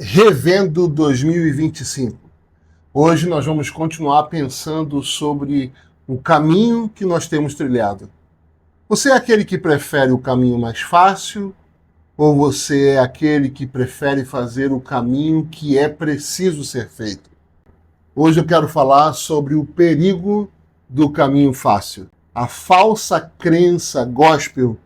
Revendo 2025. Hoje nós vamos continuar pensando sobre o caminho que nós temos trilhado. Você é aquele que prefere o caminho mais fácil ou você é aquele que prefere fazer o caminho que é preciso ser feito? Hoje eu quero falar sobre o perigo do caminho fácil. A falsa crença gospel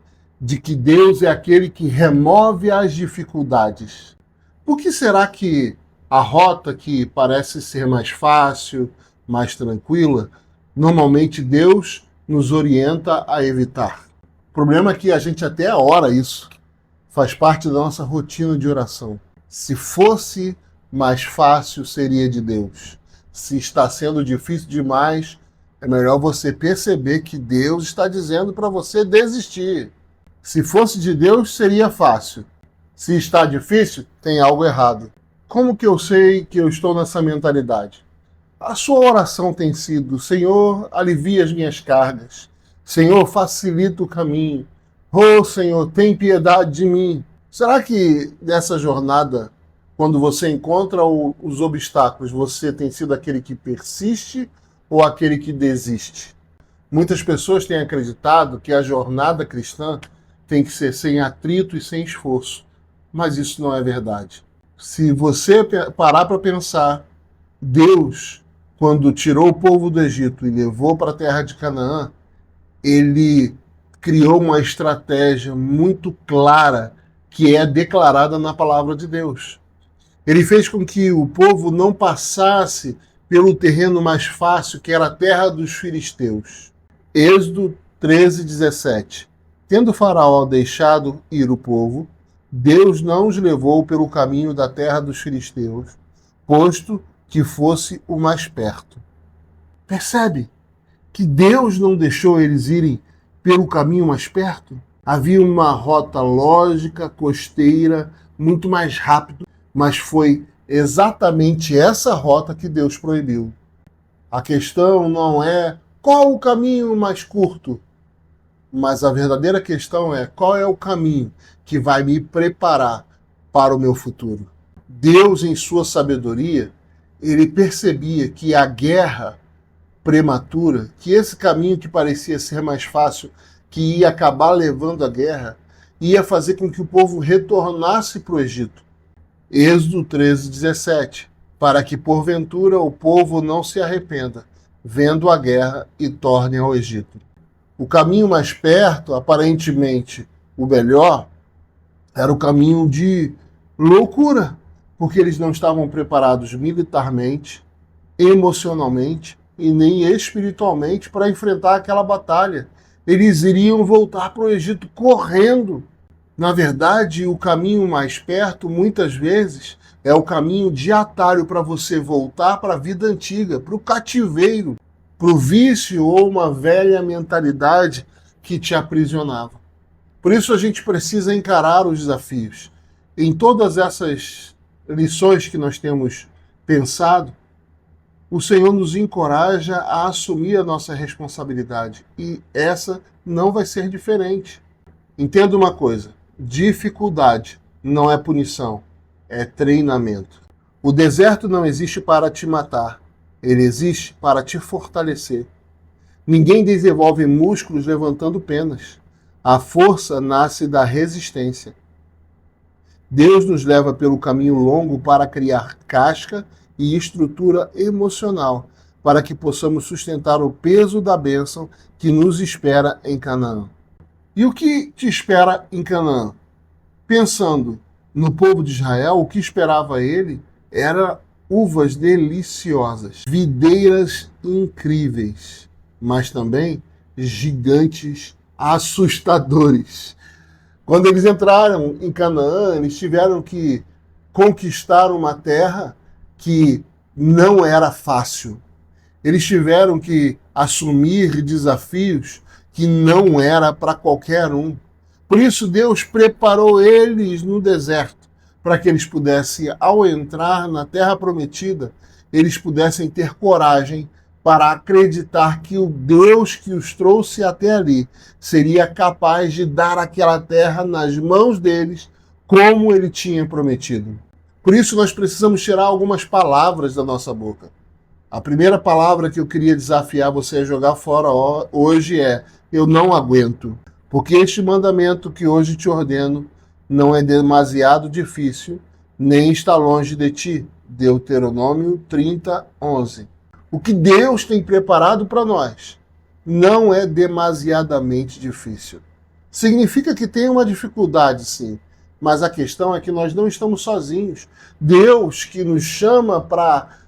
de que Deus é aquele que remove as dificuldades. Por que será que a rota que parece ser mais fácil, mais tranquila, normalmente Deus nos orienta a evitar? O problema é que a gente até ora isso. Faz parte da nossa rotina de oração. Se fosse mais fácil, seria de Deus. Se está sendo difícil demais, é melhor você perceber que Deus está dizendo para você desistir. Se fosse de Deus, seria fácil. Se está difícil, tem algo errado. Como que eu sei que eu estou nessa mentalidade? A sua oração tem sido: Senhor, alivia as minhas cargas. Senhor, facilita o caminho. Oh, Senhor, tem piedade de mim. Será que nessa jornada, quando você encontra os obstáculos, você tem sido aquele que persiste ou aquele que desiste? Muitas pessoas têm acreditado que a jornada cristã tem que ser sem atrito e sem esforço. Mas isso não é verdade. Se você parar para pensar, Deus, quando tirou o povo do Egito e levou para a terra de Canaã, ele criou uma estratégia muito clara que é declarada na palavra de Deus. Ele fez com que o povo não passasse pelo terreno mais fácil, que era a terra dos filisteus. Êxodo 13:17. Tendo Faraó deixado ir o povo, Deus não os levou pelo caminho da terra dos filisteus, posto que fosse o mais perto. Percebe que Deus não deixou eles irem pelo caminho mais perto? Havia uma rota lógica, costeira, muito mais rápido, mas foi exatamente essa rota que Deus proibiu. A questão não é qual o caminho mais curto, mas a verdadeira questão é qual é o caminho que vai me preparar para o meu futuro. Deus, em sua sabedoria, ele percebia que a guerra prematura, que esse caminho que parecia ser mais fácil, que ia acabar levando à guerra, ia fazer com que o povo retornasse para o Egito. Êxodo 13:17, para que porventura o povo não se arrependa, vendo a guerra e torne ao Egito. O caminho mais perto, aparentemente o melhor, era o caminho de loucura, porque eles não estavam preparados militarmente, emocionalmente e nem espiritualmente para enfrentar aquela batalha. Eles iriam voltar para o Egito correndo. Na verdade, o caminho mais perto, muitas vezes, é o caminho de atalho para você voltar para a vida antiga, para o cativeiro, para o vício ou uma velha mentalidade que te aprisionava. Por isso a gente precisa encarar os desafios. Em todas essas lições que nós temos pensado, o Senhor nos encoraja a assumir a nossa responsabilidade. E essa não vai ser diferente. Entenda uma coisa: dificuldade não é punição, é treinamento. O deserto não existe para te matar. Ele existe para te fortalecer. Ninguém desenvolve músculos levantando penas. A força nasce da resistência. Deus nos leva pelo caminho longo para criar casca e estrutura emocional, para que possamos sustentar o peso da bênção que nos espera em Canaã. E o que te espera em Canaã? Pensando no povo de Israel, o que esperava ele era uvas deliciosas, videiras incríveis, mas também gigantes assustadores. Quando eles entraram em Canaã, eles tiveram que conquistar uma terra que não era fácil. Eles tiveram que assumir desafios que não era para qualquer um. Por isso Deus preparou eles no deserto, para que eles pudessem, ao entrar na terra prometida, eles pudessem ter coragem para acreditar que o Deus que os trouxe até ali seria capaz de dar aquela terra nas mãos deles, como ele tinha prometido. Por isso nós precisamos tirar algumas palavras da nossa boca. A primeira palavra que eu queria desafiar você a jogar fora hoje é: eu não aguento. Porque este mandamento que hoje te ordeno não é demasiado difícil, nem está longe de ti. Deuteronômio 30, 11. O que Deus tem preparado para nós não é demasiadamente difícil. Significa que tem uma dificuldade, sim, mas a questão é que nós não estamos sozinhos. Deus que nos chama para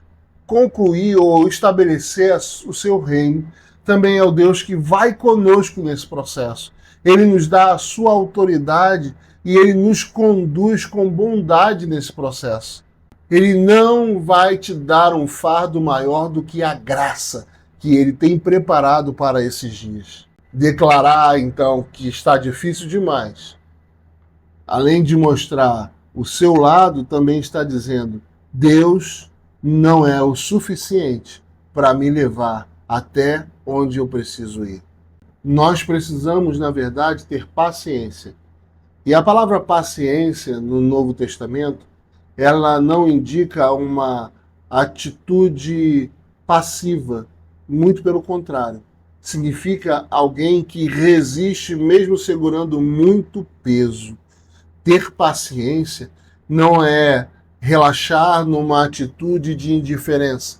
concluir ou estabelecer o seu reino, também é o Deus que vai conosco nesse processo. Ele nos dá a sua autoridade e ele nos conduz com bondade nesse processo. Ele não vai te dar um fardo maior do que a graça que ele tem preparado para esses dias. Declarar, então, que está difícil demais, além de mostrar o seu lado, também está dizendo: Deus não é o suficiente para me levar até onde eu preciso ir. Nós precisamos, na verdade, ter paciência. E a palavra paciência no Novo Testamento, ela não indica uma atitude passiva, muito pelo contrário. Significa alguém que resiste mesmo segurando muito peso. Ter paciência não é relaxar numa atitude de indiferença,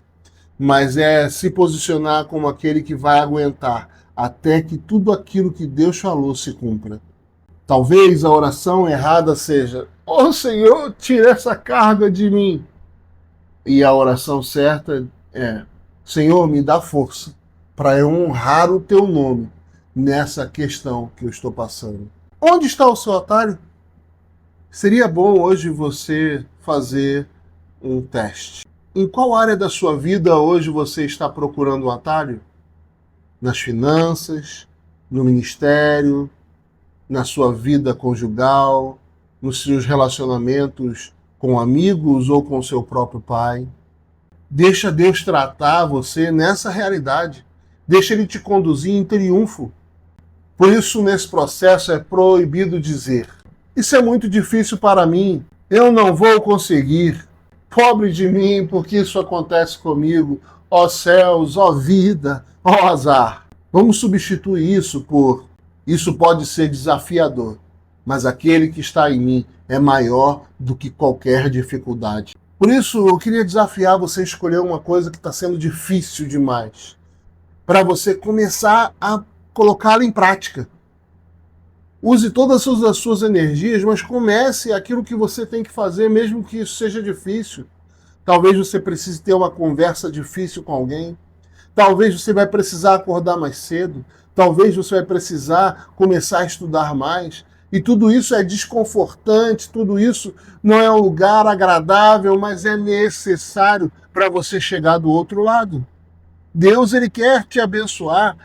mas é se posicionar como aquele que vai aguentar até que tudo aquilo que Deus falou se cumpra. Talvez a oração errada seja: "Ó Senhor, tira essa carga de mim." E a oração certa é: "Senhor, me dá força para eu honrar o teu nome nessa questão que eu estou passando." Onde está o seu atalho? Seria bom hoje você fazer um teste. Em qual área da sua vida hoje você está procurando um atalho? Nas finanças, no ministério, na sua vida conjugal, nos seus relacionamentos com amigos ou com seu próprio pai? Deixa Deus tratar você nessa realidade. Deixa Ele te conduzir em triunfo. Por isso, nesse processo, é proibido dizer: "Isso é muito difícil para mim, eu não vou conseguir. Pobre de mim, porque isso acontece comigo. Ó céus, ó vida, ó azar." Vamos substituir isso por: "Isso pode ser desafiador, mas aquele que está em mim é maior do que qualquer dificuldade." Por isso, eu queria desafiar você a escolher uma coisa que está sendo difícil demais, para você começar a colocá-la em prática. Use todas as suas energias, mas comece aquilo que você tem que fazer, mesmo que isso seja difícil. Talvez você precise ter uma conversa difícil com alguém. Talvez você vai precisar acordar mais cedo. Talvez você vai precisar começar a estudar mais. E tudo isso é desconfortante, tudo isso não é um lugar agradável, mas é necessário para você chegar do outro lado. Deus, Ele quer te abençoar.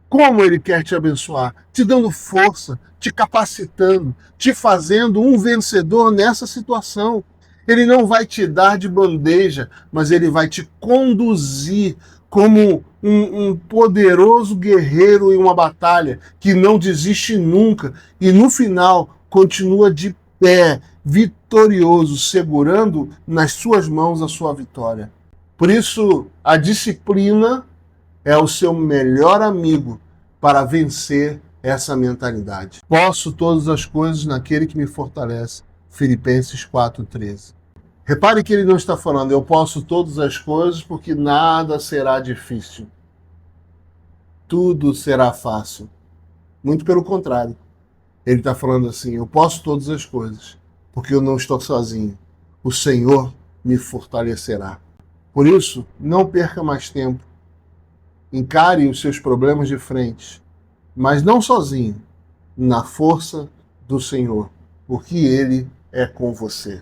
Como Ele quer te abençoar? Te dando força, te capacitando, te fazendo um vencedor nessa situação. Ele não vai te dar de bandeja, mas Ele vai te conduzir como um poderoso guerreiro em uma batalha que não desiste nunca e no final continua de pé, vitorioso, segurando nas suas mãos a sua vitória. Por isso, a disciplina é o seu melhor amigo para vencer essa mentalidade. Posso todas as coisas naquele que me fortalece. Filipenses 4,13. Repare que ele não está falando: eu posso todas as coisas porque nada será difícil. Tudo será fácil. Muito pelo contrário. Ele está falando assim: eu posso todas as coisas porque eu não estou sozinho. O Senhor me fortalecerá. Por isso, não perca mais tempo. Encare os seus problemas de frente, mas não sozinho, na força do Senhor, porque Ele é com você.